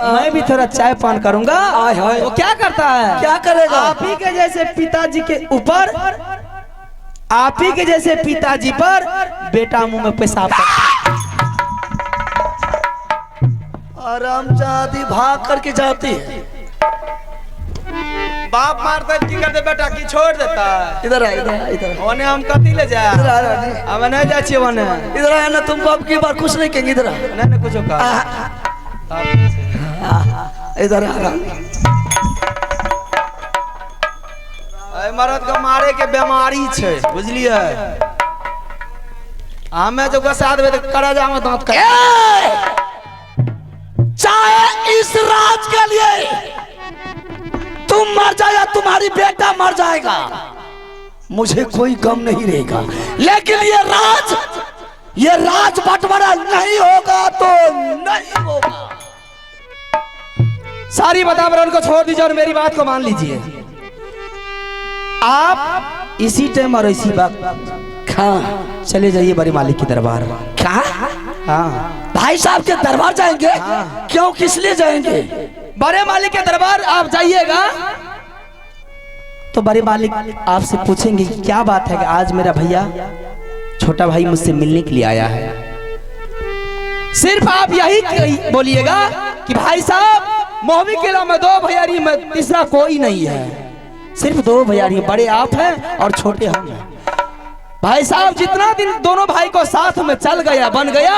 मैं भी थोड़ा चाय पान करूंगा। वो क्या करता है? क्या करेगा? आप ही के जैसे पिताजी के ऊपर, आप ही के जैसे पिताजी पर बेटा मुंह में पेशाब आरामजादी भाग करके जाती है। बाप मारता है, की करते बेटा की छोड़ देता है। इधर आ, इधर आ, इधर आ। ओने हम कथी ले जाए? इधर आ रानी। अब नहीं जा छिए ओने। इधर आ ना, तुम बाप की बार कुछ नहीं कहेंगे। इधर आ। नहीं कुछ कहा। इधर आ रानी। मरद के मारे के बीमारी छे, बुझलिए? हमें जो गसा देबे त करा जा में दांत कर। चाहे इस राज के लिए तुम मर जाए या तुम्हारी बेटा मर जाएगा, मुझे कोई गम नहीं रहेगा, लेकिन ये राज बंटवारा नहीं होगा तो नहीं होगा। सारी वातावरण को छोड़ दीजिए और मेरी बात को मान लीजिए। आप इसी टाइम और इसी वक्त चले जाइए बड़े मालिक के दरबार। क्या? हाँ, भाई साहब के दरबार जाएंगे? क्यों, किस लिए जाएंगे? बड़े मालिक के दरबार आप जाइएगा तो बड़े मालिक आपसे पूछेंगे क्या बात है कि आज मेरा भैया छोटा भाई मुझसे मिलने के लिए आया है। सिर्फ आप यही बोलिएगा कि भाई साहब मोहम्मी किला में दो भैयारी में तीसरा कोई नहीं है, सिर्फ दो भैयारी, बड़े आप हैं और छोटे हम हैं। भाई साहब जितना दिन दोनों भाई को साथ में चल गया बन गया,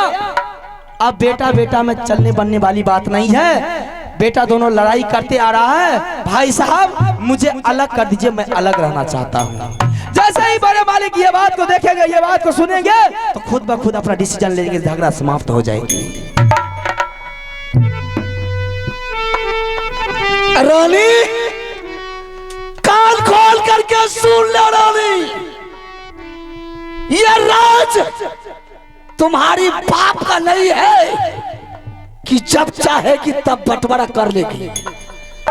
अब बेटा बेटा में चलने बनने वाली बात नहीं है। बेटा दोनों लड़ाई करते आ रहा है। भाई साहब मुझे अलग कर दीजिए, मैं अलग रहना चाहता हूँ। जैसे ही बड़े मालिक ये बात को देखेंगे, ये बात को सुनेंगे तो खुद ब खुद अपना डिसीजन लेंगे, झगड़ा समाप्त हो जाएगी। रानी कान खोल करके सुन लो रानी, ये राज तुम्हारी बाप का नहीं है कि जब चाहेगी तब बंटवारा कर लेगी।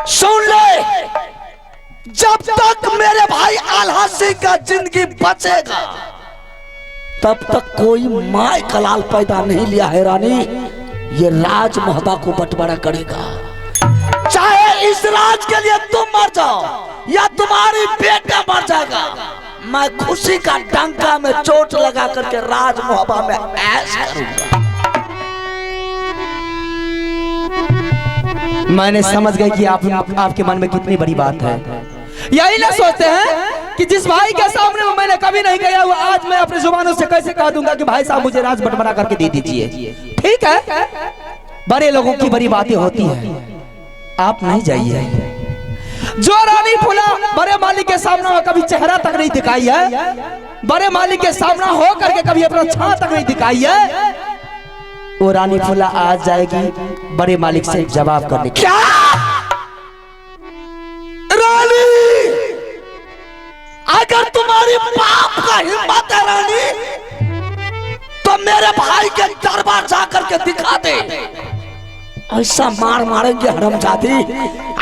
सुन ले, जब तक मेरे भाई आल्हा सिंह का जिंदगी बचेगा तब तक कोई माय कलाल पैदा नहीं लिया है रानी। ये राज मोहब्बा को बंटवारा करेगा। चाहे इस राज के लिए तुम मर जाओ या तुम्हारी बेटा मर जाएगा, मैं खुशी का डंका में चोट लगा करके राज मोहब्बा में ऐश करूंगा। मैंने समझ गई कि आपके मन में कितनी बड़ी बात है। यही ना सोचते हैं कि जिस भाई के सामने वो मैंने कभी नहीं गया हुआ, आज मैं अपने जुबानों से कैसे कह दूंगा कि भाई साहब मुझे राज बंटवारा करके दे दीजिए। ठीक है, बड़े लोगों की बड़ी बातें होती है, आप नहीं जाइए। जो रानी फूला बड़े मालिक के सामने कभी चेहरा तक नहीं दिखाई है, बड़े मालिक के सामने हो करके कभी अपना छां तक नहीं दिखाई है, वो रानी फूला आज जाएगी बड़े मालिक से जवाब करने। क्या रानी, अगर तुम्हारी बाप का हिम्मत है रानी तो मेरे भाई के दरबार जाकर के दिखा दे। ऐसा मार मारेंगे हरामजादी,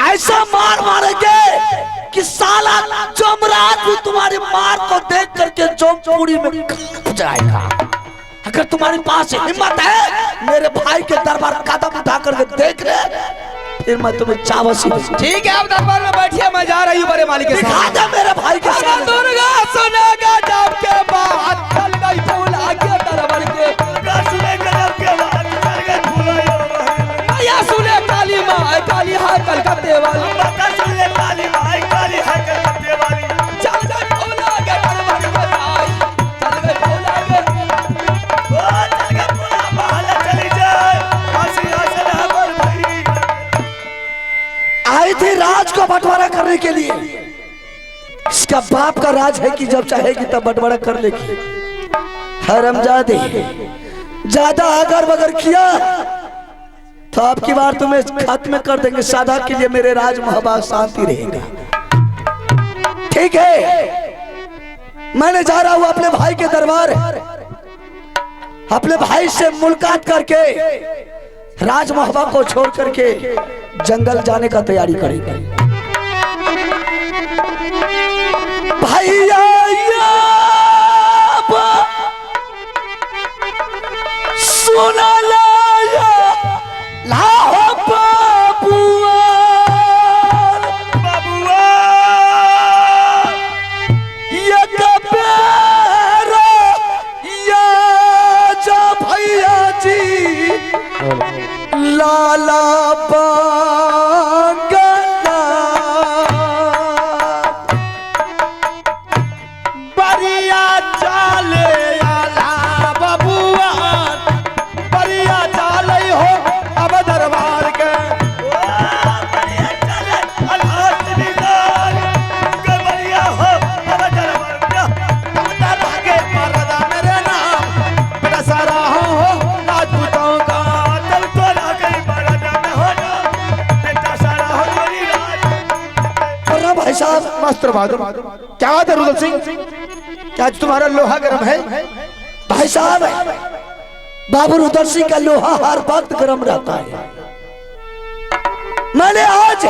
ऐसा मार मारेंगे कि साला जमरात भी तुम्हारी मार को देख करके जोमपूरी में कांप जाएगा। अगर तुम्हारे पास हिम्मत है मेरे भाई के दरबार कदम उठा करके देख ले, फिर मैं तुम्हें चावसी। ठीक है, आप दरबार में बैठिए, मैं जा रही हूँ बड़े मालिक के साथ। दिखा दे मेरे भाई के साथ। दुर्गा सुनेगा जब के बाद चल गई फूल आगे दरबार के, दुर्गा सुनेगा जब के बाद चल गई फूल आगे। या सुने काली माँ काली है कलकत्ते वाली, माता सुने काली माँ काली है कलकत्ते वाली, चल गई फूल आगे दरबार के आई, चल गई फूल आगे, ओ चल गई फूल महल चली जाए, काशी आसरा पर भाई आई थी राज को बंटवारा करने के लिए। इसका बाप का राज है कि जब चाहेगी तब बंटवारा कर लेगी। हरामजादे, ज्यादा अगर बगर किया तो आपकी बार तुम्हें खत्म कर देंगे। सादा के लिए मेरे राज मोहब्बत शांति रहेगा। ठीक है, मैंने जा रहा हूं अपने भाई के दरबार, अपने भाई से मुलाकात करके राज मोहब्बा को छोड़ करके जंगल जाने का तैयारी करेंगे। भैया सुना लाया लाहो आला बांगला बरिया चाले आला बबुआ बरिया चाले हो अब दरबार के बरिया चाले अल्लाह दीदार के बरिया हो अब दरबार के तमता लागे मरदा मेरे नाम बेटा सारा हो राजपूतों का दिल तो लागे मरदा में हो ना बेटा सारा हो मेरी राज बोला भाई साहब मास्टर बहादुर क्या बात है रुदल सिंह क्या आज तुम्हारा लोहा गर्म है भाई साहब बाबू रुदल सिंह का लोहा हर वक्त गर्म रहता है। मैंने आज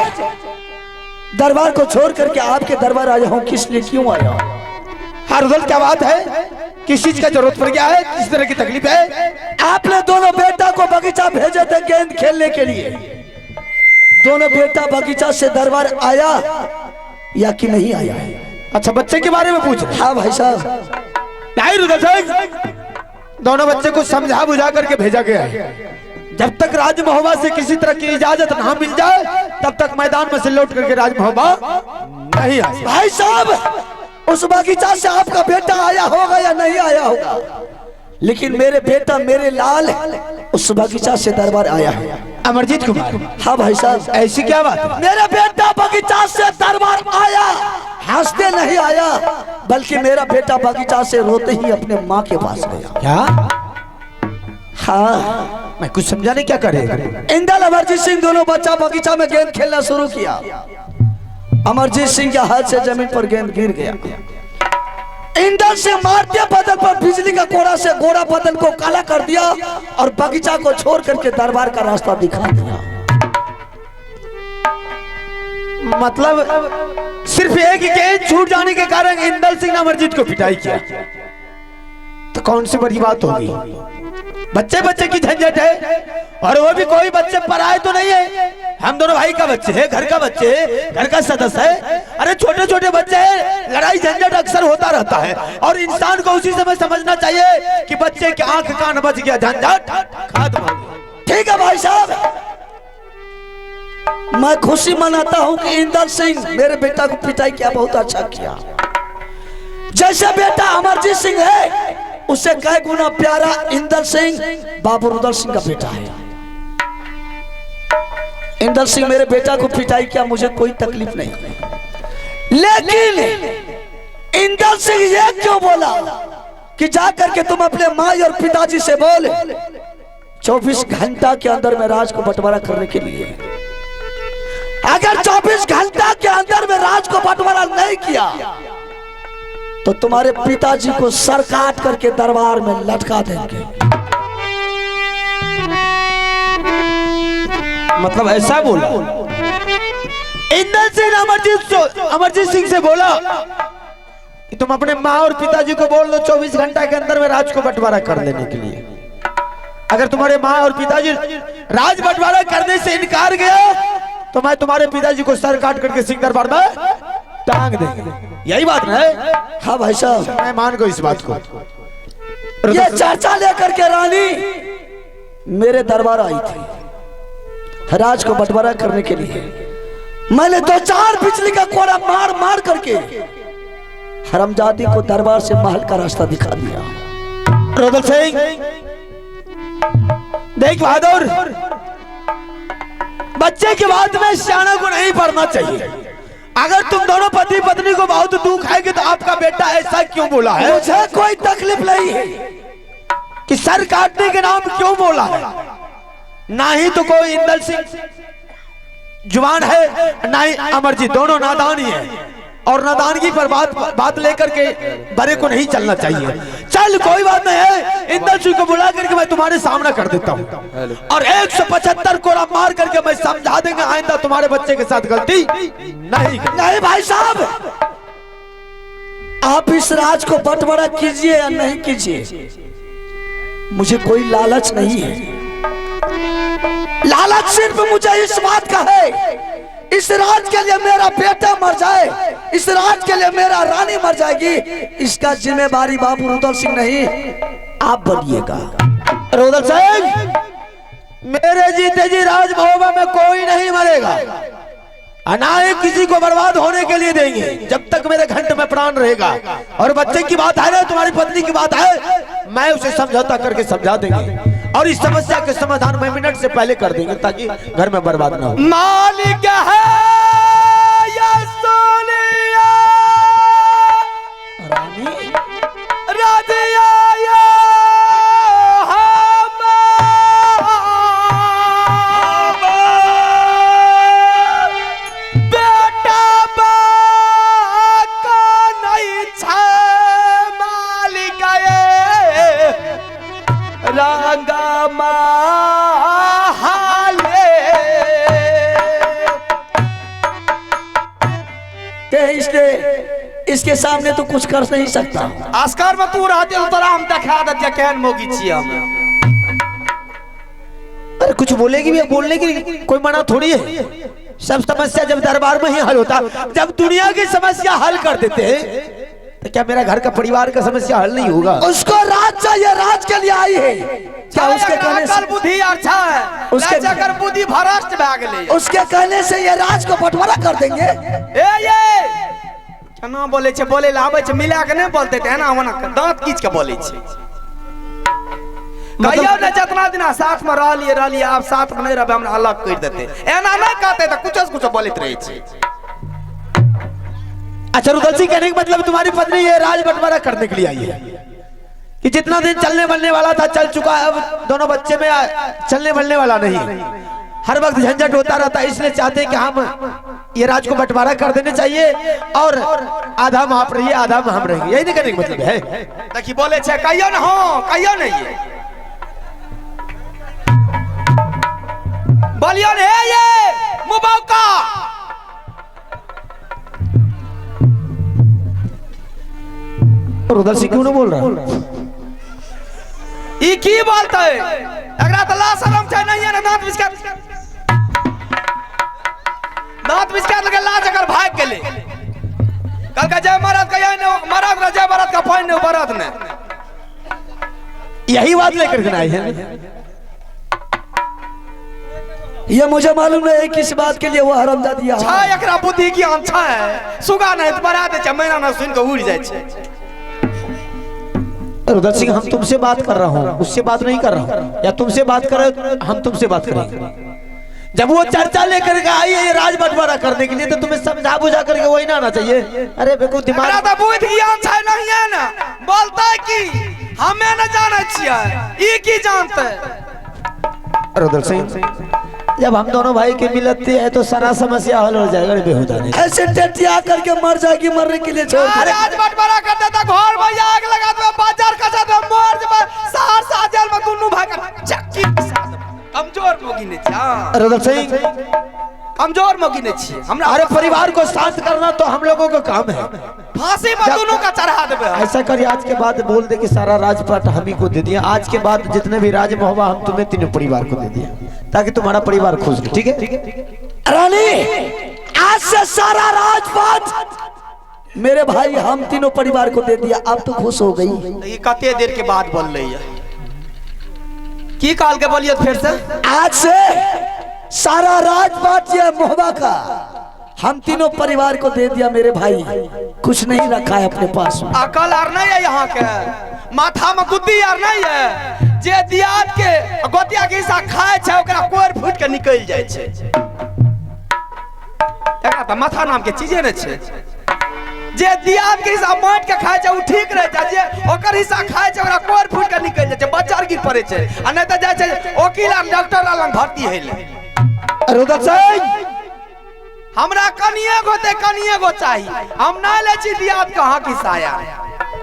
दरबार को छोड़ करके आपके दरबार आया हूं, किस लिए क्यों आया हूं? हाँ रुदल क्या बात है, किस चीज का जरूरत पड़ गया है, किस तरह की तकलीफ है? आपने दोनों बेटा को बगीचा भेजे थे गेंद खेलने के लिए। दोनों बेटा बगीचा से दरबार आया या कि नहीं आया है? अच्छा बच्चे के बारे में पूछ रहे? हाँ भाई साहब। नहीं रुदल सिंह, दोनों बच्चे को समझा बुझा करके भेजा गया है। जब तक राज महोबा से किसी तरह की इजाजत ना मिल जाए तब तक मैदान में से लौट करके राज महोबा नहीं आ सकता। भाई साहब उस बगीचा से आपका बेटा आया होगा या नहीं आया होगा, लेकिन मेरे बेटा मेरे लाल उस बगीचा से दरबार आया है। अमरजीत कुमार, हाँ भाई साहब। ऐसी क्या बात है? मेरा बेटा बगीचा से दरबार आया, हंसते नहीं आया, बल्कि मेरा बेटा बगीचा से रोते ही अपने माँ के पास गया। क्या? हाँ मैं कुछ समझा नहीं, क्या करे? इंदल अमरजीत सिंह दोनों बच्चा बगीचा में गेंद खेलना शुरू किया। अमरजीत सिंह के हाथ से जमीन पर गेंद गिर गया। इंदल से मारते बदल पर बिजली का कोड़ा से गोरा बदल को काला कर दिया और बगीचा को छोड़ करके दरबार का रास्ता दिखा दिया। मतलब सिर्फ एक गेंद छूट जाने के कारण इंदल सिंह ने अमरजीत को पिटाई किया, तो कौन सी बड़ी बात होगी? बच्चे बच्चे की झंझट है, और वो भी कोई बच्चे पराए तो नहीं है। हम दोनों भाई का बच्चे है, घर का बच्चे है, घर का सदस्य है। अरे छोटे छोटे बच्चे हैं, लड़ाई झंझट अक्सर होता रहता है, और इंसान को उसी समय समझना चाहिए कि बच्चे की आंख कान बच गया, झंझट खत्म। ठीक है भाई साहब, मैं खुशी मनाता हूं कि इंदल सिंह मेरे बेटा को पिटाई किया, बहुत अच्छा किया। जैसे बेटा अमरजीत सिंह है उससे कई गुना प्यारा इंदल सिंह बाबू रुदल सिंह का बेटा है। इंदल सिंह मेरे बेटा को पिटाई किया, मुझे कोई तकलीफ नहीं, लेकिन इंदल सिंह ये क्यों बोला कि जा करके तुम अपने माँ और पिताजी से बोल 24 घंटा के अंदर में राज को बंटवारा करने के लिए। अगर 24 घंटा के अंदर में राज को बंटवारा नहीं किया तो तुम्हारे पिताजी को सर काट करके दरबार में लटका देंगे। मतलब ऐसा बोला इंदल सिंह अमरजीत सिंह से बोला कि तुम अपने माँ और पिताजी को बोल दो 24 घंटा के अंदर में राज को बंटवारा कर लेने के लिए। अगर तुम्हारे माँ और पिताजी राज बंटवारा करने से इनकार गया तो मैं तुम्हारे पिताजी को सर काट करके सिंह दरबार में टांग देंगे। यही बात है? हाँ भाई साहब, मैं मान गई इस बात को। ये चर्चा लेकर के रानी मेरे दरबार आई थी राज को बंटवारा करने के लिए। मैंने 2-4 बिजली का कोड़ा मार मार करके हरमजादी को दरबार से महल का रास्ता दिखा दिया। रुदल सिंह देख बहादुर, बच्चे की बात में सियाना को नहीं पढ़ना चाहिए। अगर तुम दोनों पति पत्नी को बहुत दुख है कि तो आपका बेटा ऐसा क्यों बोला है? मुझे कोई तकलीफ नहीं है कि सर काटने के नाम क्यों बोला है? ना ही तो कोई इंदल सिंह जुबान है, ना ही अमरजीत, दोनों नादान ही है, और नादानगी पर बात लेकर के बड़े को नहीं चलना चाहिए। चल कोई बात नहीं है, इंदल सिंह को बुला करके मैं तुम्हारे सामना कर देता हूँ और 175 कोड़ा मार करके मैं समझा देंगे आइंदा तुम्हारे बच्चे के साथ गलती नहीं। भाई साहब, आप इस राज को बंटवारा कीजिए या नहीं कीजिए, मुझे कोई लालच नहीं है। लालच सिर्फ मुझे इस बात का है, इस राज के लिए मेरा बेटा मर जाए, इस राज के लिए मेरा रानी मर जाएगी, इसका जिम्मेवारी बाबू रुदल सिंह नहीं आप बनिएगा। रुदल सिंह मेरे जीते जी राजमहोबा में कोई नहीं मरेगा, अनाय किसी को बर्बाद होने के लिए देंगे जब तक मेरे घंट में प्राण रहेगा। और बच्चे की बात है ना, तुम्हारी पत्नी की बात है, मैं उसे समझौता करके समझा देंगे और इस समस्या के समाधान में मिनट से पहले कर देंगे ताकि घर में बर्बाद ना हो। मालिक है या सोनिया रानी राधिया या बेटा बा का नहीं छे मालिक ये रंगा हाले इसके सामने तो कुछ कर नहीं सकता। आस्कार में तू रहते हो तोरा हम देखा देते केहन मोगी छिए हम। अरे कुछ बोलेगी भी, बोलने की कोई मना थोड़ी है। सब समस्या जब दरबार में ही हल होता, जब दुनिया की समस्या हल कर देते हैं तो क्या मेरा घर का परिवार का समस्या हल नहीं होगा? उसको राज चाहिए, राज के लिए आई है। क्या उसके कहने से बुद्धि अच्छा है, उसके जगर बुद्धि भ्रष्ट भ गेले, उसके कहने से ये राज को बंटवारा कर देंगे? ए ये केना बोले छे, बोले लावे छे मिला के नहीं बोलते थे ना, वना दांत खींच के बोले छे। कहियो ने जितना दिन साथ में रहलिए आप साथ में नहीं रहबे हमरा अलग कर देते, एना नहीं कहते तो कुछ बोलत रहे छे। अच्छा रुदल सिंह, कहने का मतलब तुम्हारी पत्नी ये राज बंटवारा करने के लिए आई है कि जितना दिन चलने बनने वाला था चल चुका है, अब दोनों बच्चे में चलने बनने वाला नहीं, हर वक्त झंझट होता रहता है, इसलिए चाहते हैं कि हम ये राज को बंटवारा कर देने चाहिए और आधा में आप रहिए आधा में हम रहेंगे, यही नहीं कहने का मतलब है। देखी बोले छे कहियो न हो कहियो नहीं है, बोलियो ने ये मुबाका रुदल सिंह क्यों नहीं बोल रहा? ई की बोलते एकरा त ला शरम छै नहीं है ना, दांत बिस्का लगे लाज कर भाग गेले, कल का जय महाराज का ने महाराज रे जय महाराज का फोन ने बरत ने यही बात लेकर के आए हैं। ये मुझे मालूम है किस बात के लिए वो हरामजादी है। छा एकरा बुद्धि की अंछा है, सुगा नहीं तो बरा दे छ, मैना ना सुन के उड़ जाए छे। रुदल सिंह, हम तुमसे बात कर रहा हूँ, उससे बात नहीं कर रहा हूँ, या तुमसे बात कर रहे हम तुमसे बात करेंगे। जब वो चर्चा लेकर के आई है ये राज बंटवारा करने के लिए तो तुम्हें समझा बुझा करके वही ना आना चाहिए। अरे बेकूफ दिमाग तो बुद्धि की अंछा नहीं है ना, बोलता है कि हमें न जाने छिए, ई की जानते। रुदल सिंह, जब हम दोनों भाई के मिलते हैं तो सारा समस्या हल हो जाएगा। बेहुदा नहीं ऐसे टटिया करके मर जाएगी, मरने के लिए छोड़ दे। आज बंटवारा कर देता, घर में आग लगा दे, बाजार कसा दे, मर जा, शहर से जेल में दोनों भाई का चक्की कमजोर मोगी ने छ। रुदल सिंह, कमजोर मोगी ने छी हमरा। अरे परिवार को शांत करना तो हम लोगों का काम है। फांसी में दोनों का चढ़ा देबे। ऐसा करिए आज के बाद बोल दे कि सारा राजपाट हम ही को दे दिया, आज के बाद जितने भी राज महोबा हम तुम्हें तीनों परिवार को दे दिया ताकि तुम्हारा परिवार खुश रहे। ठीक है रानी, आज से सारा राजपाट मेरे भाई हम तीनों परिवार को दे दिया, अब तो खुश हो गई। ये कते देर के बाद बोल रही है, की काल के बोलिए फिर से? आज से सारा राजपाट ये महोबा का हम तीनों परिवार को दे दिया मेरे भाई, कुछ नहीं रखा है अपने पास। अकल आर नहीं है यहाँ के, माथा में बुद्धि आर नहीं है, जे दियाद के गोतिया के हिस्सा खाए छे ओकरा कोर फूट के निकल जाए छे। एकरा त माथा नाम के चीजे ने छे, जे दियाद के हिस्सा माट के खाए छे उ ठीक रहे छे, जे ओकर हिस्सा खाए छे ओकरा कोर फूट के निकल जाए छे, बच्चा गिर पड़े छे, आ नहीं त जाए छे वकील आ डॉक्टर लंग भर्ती हेले। रुदल सिंह, हमरा कनिए गो चाहिए, हम ना ले छी दियाद कहाँ की साया।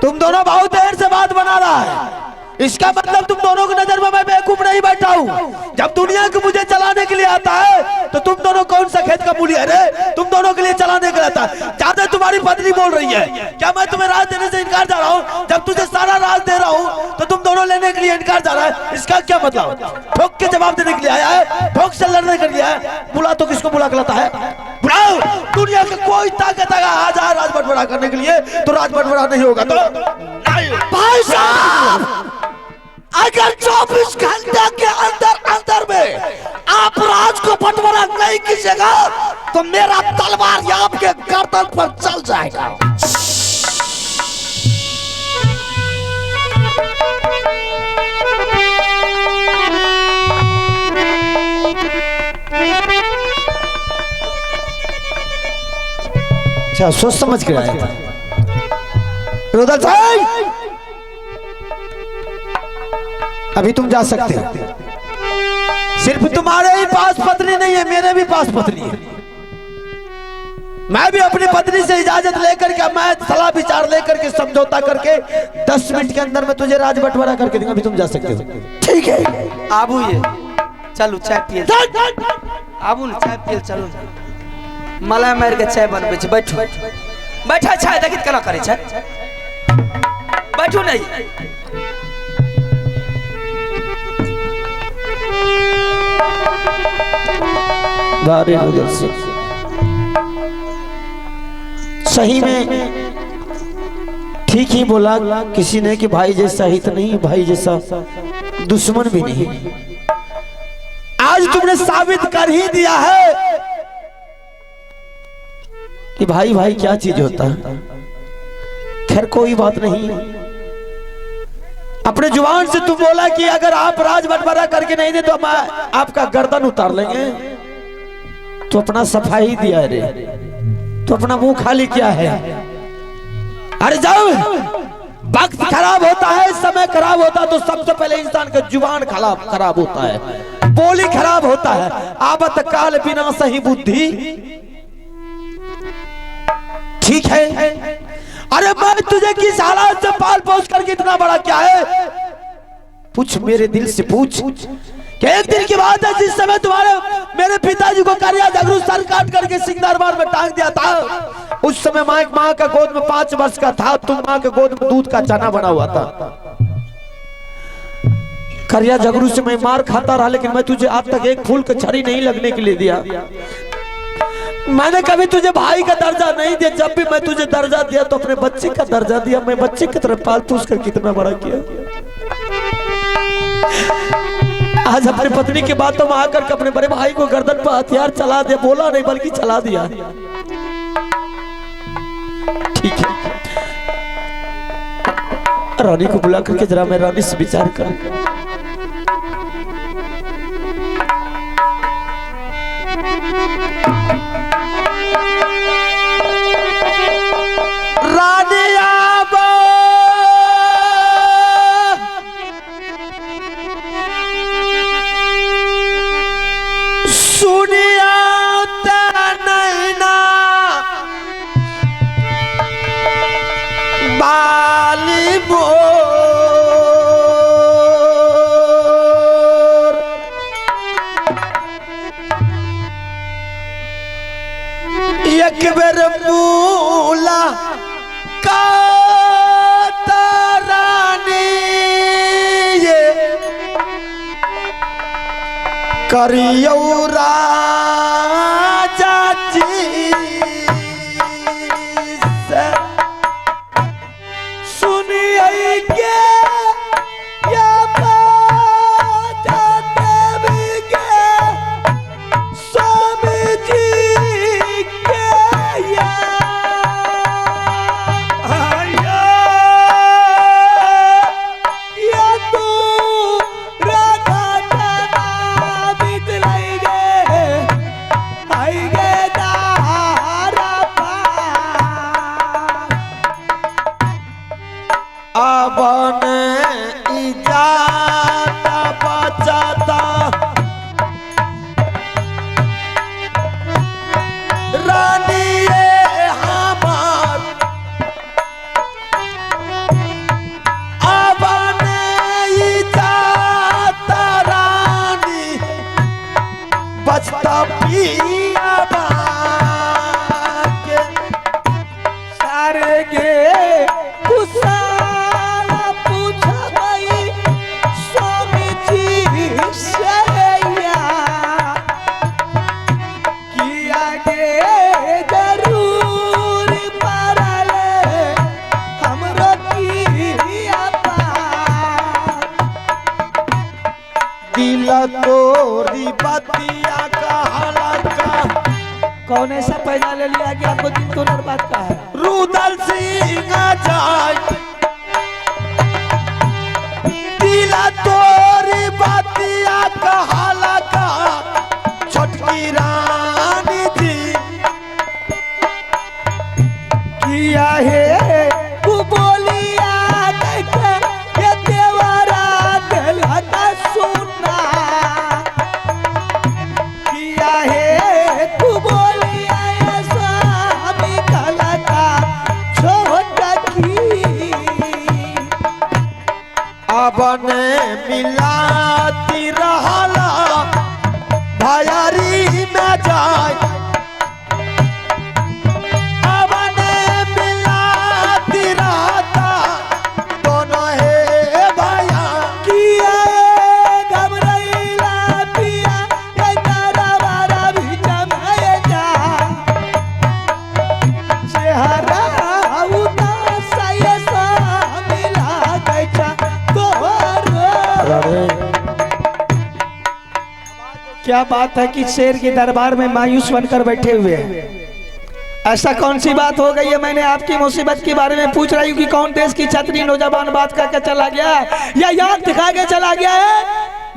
तुम दोनों बहुत देर से बात बना रहा है, इसका मतलब तुम दोनों की नजर में मैं बेवकूफ नहीं बैठा हूँ। जब दुनिया को मुझे चलाने के लिए आता है तो तुम दोनों कौन सा खेत का मूली है रे, तुम दोनों के लिए चलाने के लिए आता है। ज्यादा तुम्हारी पत्नी बोल रही है, क्या मैं तुम्हें राज देने से इनकार जा रहा हूँ? जब तुझे सारा राज दे रहा हूँ तो तुम दोनों लेने के लिए इनकार जा रहा है, इसका क्या मतलब? ठोक के जवाब देने के लिए आया है, ठोक से लड़ने के लिए आया। बुला तो किसको बुला के लाता है? बुलाओ, दुनिया का कोई ताकत आ जाए राज बंटवारा करने के लिए तो राज बंटवारा नहीं होगा। तो भाई साहब, अगर 24 घंटे के अंदर अंदर में बंटवारा नहीं कीजिएगा तो मेरा तलवार आपके गर्दन पर चल जाएगा। अच्छा, सोच समझ के आया था रुदल साहब। अभी तुम जा सकते हो। सिर्फ तुम्हारे ही पास पत्नी नहीं है, मेरे भी पास पत्नी है। मैं भी अपनी पत्नी से इजाजत लेकर के, मैं सलाह विचार लेकर के, समझौता करके 10 मिनट के अंदर मैं तुझे राज बंटवारा करके दूंगा। अभी तुम जा सकते हो। ठीक है, आबू ये चलो चाय पिए, आबू ना चाय पिए, चलो मलाई मार के चाय बनबे छै। बैठो बैठा, चाय देखित केना करे छै, बैठो नहीं। बारे रुदल सिंह, सही में ठीक ही बोला किसी ने कि भाई जैसा हित नहीं, भाई जैसा दुश्मन भी नहीं। आज तुमने साबित कर ही दिया है कि भाई भाई क्या चीज होता है। खैर कोई बात नहीं, अपने जुबान से तुम बोला कि अगर आप राज बंटवारा करके नहीं दे तो हम आपका गर्दन उतार लेंगे। तो अपना सफाई दिया रे, तो अपना मुंह खाली किया है। अरे जाओ, वक्त खराब होता है, समय खराब होता है तो सबसे पहले इंसान का जुबान खराब होता है, बोली खराब होता है। आबत काल बिना सही बुद्धि। ठीक है, अरे मैं तुझे किस हालात से पाल पोस करके इतना बड़ा क्या है, पूछ मेरे दिल से पूछ कि एक दिन की बात है जिस समय तुम्हारे मेरे पिताजी को करिया झगड़ू सर काट करके सिंगदरबार में टांग दिया था। उस समय माँ का गोद में 5 वर्ष का था, तुम माँ के गोद में दूध का चना बना हुआ था। करिया झगड़ू से मैं मार खाता रहा, लेकिन मैं तुझे आज तक एक फूल का छड़ी नहीं लगने के लिए दिया। मैंने कभी तुझे भाई का दर्जा नहीं दिया। जब भी मैं तुझे दर्जा दिया तो अपने बच्चे का दर्जा दिया। मैं बच्चे की तरफ पाल पोस कर कितना बड़ा किया। आज अपनी पत्नी की बातों में आकर के अपने बड़े भाई को गर्दन पर हथियार चला दिया। बोला नहीं बल्कि चला दिया। ठीक है, रानी को बुला करके जरा मैं रानी से विचार कर। एक बेर मूला का रानी ये करियो राजा जी से सुनिए के या बाजा देवी के स्वामी जी तोरी बतिया कहा कौन ऐसा पैदा ले लिया कि आपको दिन तो बर्बाद का है? रुदल सिंह जाय दिला तोरी बातिया कहाला का छोटकी रानी जी किया है तू बोलिया कैसे ये देवरा दिल का सुना किया है तू बोलिया ऐसा हमें कला का छोटा की अब ने मिलाती रहला भयारी में जाय अब ने मिलाती रहता दोनों है भया किया घबराइला पिया ये तारा वारा भी जमाए जा चेहरा उदास ऐसा मिला कैसा क्या बात है कि शेर के दरबार में मायूस बनकर बैठे हुए हैं। ऐसा कौन सी बात हो गई है? मैंने आपकी मुसीबत के बारे में पूछ रही हूँ कि कौन देश की छतरी नौजवान बात करके चला गया है या याद दिखा के चला गया है,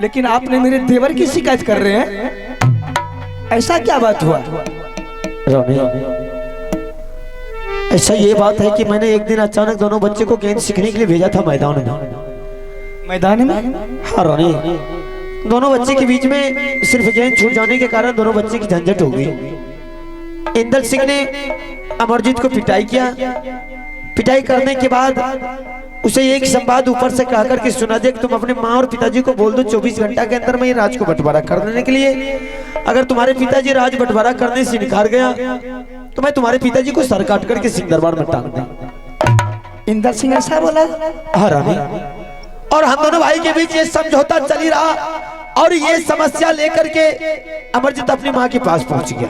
लेकिन आपने मेरे देवर की शिकायत कर रहे हैं। ऐसा क्या बात हुआ? ऐसा ये बात है कि मैंने एक दिन अचानक दोनों बच्चे को गेंद सीखने के लिए भेजा था मैदान में। हाँ रोनी, दोनों बच्चे के बीच में सिर्फ गेंद छूट जाने के कारण दोनों बच्चे की झंझट हो गई। इंदल सिंह ने अमरजीत को पिटाई किया। पिटाई करने के बाद उसे एक संवाद ऊपर से कहकर के सुना दिया कि तुम अपने माँ और पिताजी को बोल दो 24 घंटा के अंदर में राज को बंटवारा कर देने के लिए। अगर तुम्हारे पिताजी राज बंटवारा करने से इनकार गया तो मैं तुम्हारे पिताजी को सर काट करके सिंह दरबार में टांग दूं। इंदल सिंह ऐसा बोला? हाँ रानी, और हम दोनों भाई के बीच ये समझौता चल ही रहा और ये समस्या लेकर के अमरजीत अपनी माँ के पास पहुंच गया।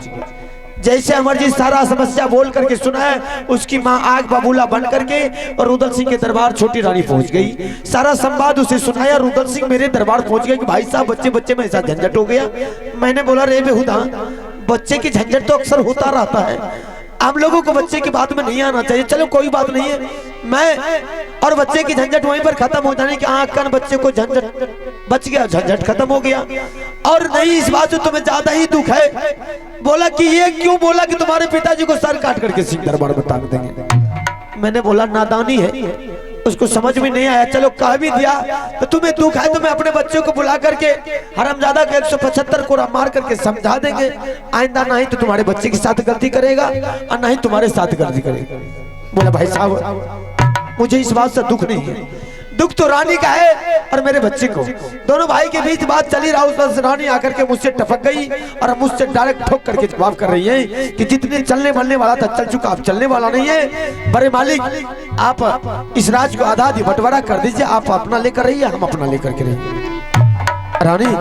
जैसे अमरजीत सारा समस्या बोल करके सुना है, उसकी माँ आग बबूला बन करके और रुदल सिंह के दरबार छोटी रानी पहुंच गई। सारा संवाद उसे सुनाया। रुदल सिंह मेरे दरबार पहुंच गया कि भाई साहब बच्चे बच्चे में ऐसा झंझट हो गया। मैंने बोला रे बेहुदा, बच्चे की झंझट तो अक्सर होता रहता है, हम लोगों को बच्चे की बात में नहीं आना चाहिए। चलो कोई बात नहीं है, मैं और बच्चे की झंझट वहीं पर खत्म हो जाने की आंख कान बच्चे को झंझट बच गया, झंझट खत्म हो गया। और नहीं, इस बात से तुम्हें ज्यादा ही दुख है। बोला कि ये क्यों बोला कि तुम्हारे पिताजी को सर काट करके सिंह दरबार में टांग देंगे। मैंने बोला नादानी है, उसको समझ में नहीं आया। चलो कह भी दिया तो तुम्हें दुख है तो मैं अपने बच्चों को बुला करके हरामजादा के 175 को मार करके समझा देंगे। आइंदा नहीं तो तुम्हारे बच्चे के साथ गलती करेगा और नहीं तुम्हारे साथ गलती करेगा। बोला भाई साहब मुझे इस बात से दुख नहीं है, दुख तो रानी का है और मेरे बच्चे को। दोनों भाई के बीच बात चली रहा, उस वक्त रानी आकर के मुझसे टपक गई और मुझसे डायरेक्ट ठोक करके जवाब कर रही है कि जितने चलने बनने वाला था चल चुका, अब चलने वाला नहीं है। बड़े मालिक, आप इस राज को आधा आधी बंटवारा कर दीजिए, आप अपना लेकर रहिए, हम अपना लेकर के रहिए। रानी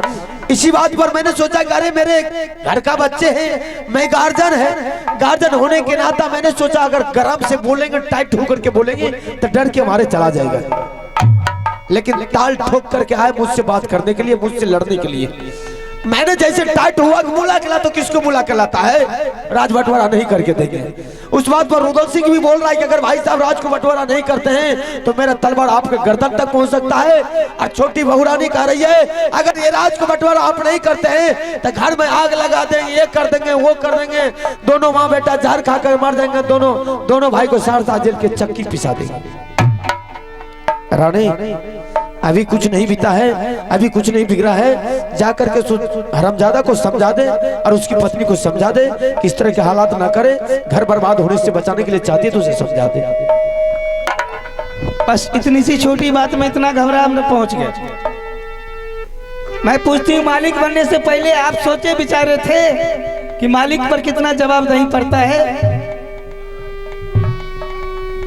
इसी बात पर मैंने सोचा कि अरे मेरे घर का बच्चे हैं, मैं गार्जियन है, गार्जियन होने के नाता मैंने सोचा अगर गरम से बोलेंगे, टाइट होकर के बोलेंगे तो डर के मारे चला जाएगा। लेकिन ताल ठोक करके आए मुझसे बात करने के लिए, मुझसे लड़ने के लिए। मैंने जैसे टाइट हुआ कि बुला के ला तो किसको बुला के लाता है, राज बंटवारा नहीं करके देंगे। उस बात पर रुदल सिंह भी बोल रहा है कि अगर भाई साहब राज को बंटवारा नहीं करते हैं तो मेरा तलवार आपके गर्दन तक पहुंच सकता है। और छोटी बहुरानी कह रही है अगर ये राज को बंटवारा आप नहीं करते हैं तो घर में आग लगा देंगे, ये कर देंगे, वो कर देंगे, दोनों माँ बेटा जहर खाकर मर जाएंगे, दोनों भाई को सारसा जेल के चक्की पिसा देंगे। रानी अभी कुछ नहीं बीता है, अभी कुछ नहीं बिगड़ा है, जाकर के हरामजादा को समझा दे और उसकी पत्नी को समझा दे कि इस तरह के हालात ना करे, घर बर्बाद होने से बचाने के लिए चाहती है तो उसे समझा दे। बस इतनी सी छोटी बात में इतना घबरा हम पहुंच गए। मैं पूछती हूँ, मालिक बनने से पहले आप सोचे विचारे थे कि मालिक पर कितना जवाबदेही पड़ता है?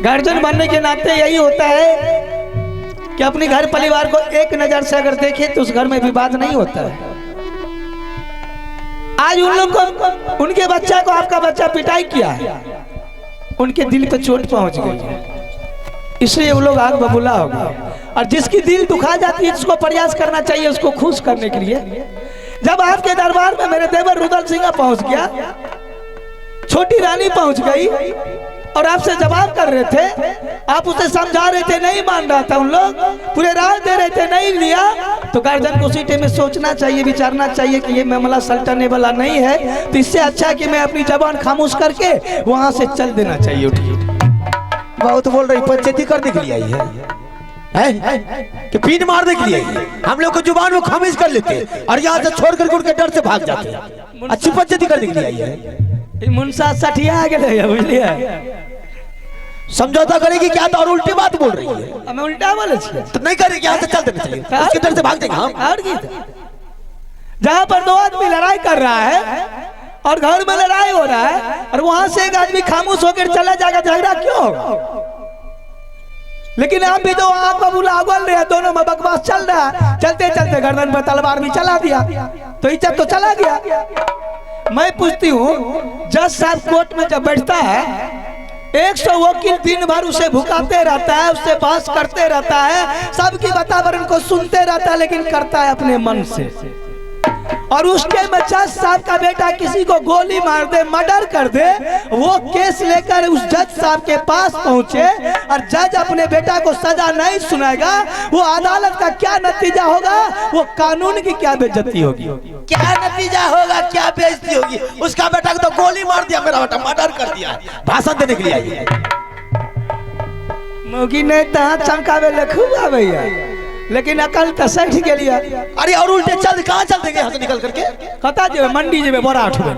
गार्जियन बनने के नाते यही होता है कि अपने घर परिवार को एक नजर से अगर देखे तो उस घर में विवाद नहीं होता है। आज उन लोग को, उनके बच्चा को आपका बच्चा पिटाई किया है, उनके दिल पे चोट पहुंच गई है, इसलिए वो लोग आग बबूला हो गए। और जिसकी दिल दुखा जाती है उसको प्रयास करना चाहिए उसको खुश करने के लिए। जब आपके दरबार में मेरे देवर रुदल सिंह पहुंच गया छोटी रानी पहुंच गई और आपसे जवाब कर रहे थे, आप उसे समझा रहे थे, नहीं मान रहा था। उन लोग पूरे राज दे रहे थे, नहीं लिया। तो गार्जियन को उसी टाइम में सोचना चाहिए, विचारना चाहिए कि ये मामला सलटने वाला नहीं है, तो इससे अच्छा है कि मैं अपनी जबान खामोश करके वहां से चल देना चाहिए। उठिए। बहुत बोल रही, पंचायती करने के लिए आई है कि पीन मारने के लिए आई है। हम लोग को जुबान में खामोश कर लेते हैं और यहाँ से छोड़ कर उनके डर से भाग जाते हैं। अच्छी पंचायती करने के लिए आई है। मुंसा सठिया गए, बुझलिए, समझौता करेगी क्या? तो और उल्टी बात बोल रही है। हमें उल्टा बोले तो नहीं करेगी, यहाँ से चल देना चाहिए, उसके डर से भाग देंगे हम। और की जहाँ पर दो आदमी लड़ाई कर रहा है और घर में लड़ाई हो रहा है और वहां से एक आदमी खामोश होकर चला जाएगा, झगड़ा क्यों होगा? लेकिन आप भी तो आग बबूला अगल रहे, दोनों में बकवास चल रहा है। चलते चलते गर्दन पर तलवार भी चला दिया तो इज्जत तो चला गया। मैं पूछती हूँ, जज साहब कोर्ट में जब बैठता है, 100 वकील दिन भर उसे भुकाते रहता है, उससे बहस करते रहता है, सबकी वातावरण को सुनते रहता है, लेकिन करता है अपने मन से। और उसके में जज साहब का बेटा किसी को गोली मार दे, मर्डर कर दे, वो केस लेकर उस जज साहब के पास पहुंचे और जज अपने बेटा को सजा नहीं सुनाएगा, वो अदालत का क्या नतीजा होगा? वो कानून की क्या बेइज्जती होगी? क्या नतीजा होगा, क्या बेइज्जती होगी? उसका बेटा को तो गोली मार दिया, मेरा बेटा मर्डर कर दिया, भाषण देने के लिए आई है। मोगी नहीं तहाँ चमकावे लखुआ भैया, लेकिन अकल तो सठ के लिए। अरे और उल्टे चल, कहाँ चल देंगे यहाँ से निकल करके? कता जेबे, मंडी जेबे, बोरा उठबे।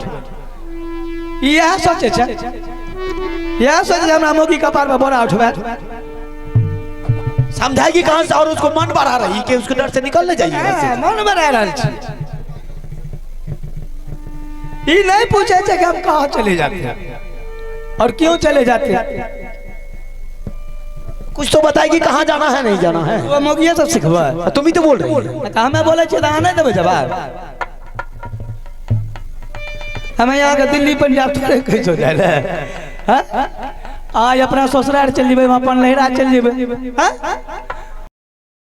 यह सोचे छे, यह सोचे हमरा मोगी कपार में बोरा उठबे। समझाएगी कहाँ से? और उसको मन बढ़ा रही कि उसके डर से निकलने जाइए। मन बढ़ा रही छे। ये नहीं पूछे छे कि हम कहाँ चले जाते हैं और क्यों चले जाते हैं। कुछ तो बताएगी कहाँ जाना है, नहीं जाना है। वो मोगिया सब सिखवा, तुम ही तो बोल रही है। हमें बोले छे नहीं देबे जवाब। हमें यहाँ के दिल्ली पंजाब थोड़े कैसे हो जाए। आज अपना ससुराल चल जेबे, अपन लहरा चल जेबे।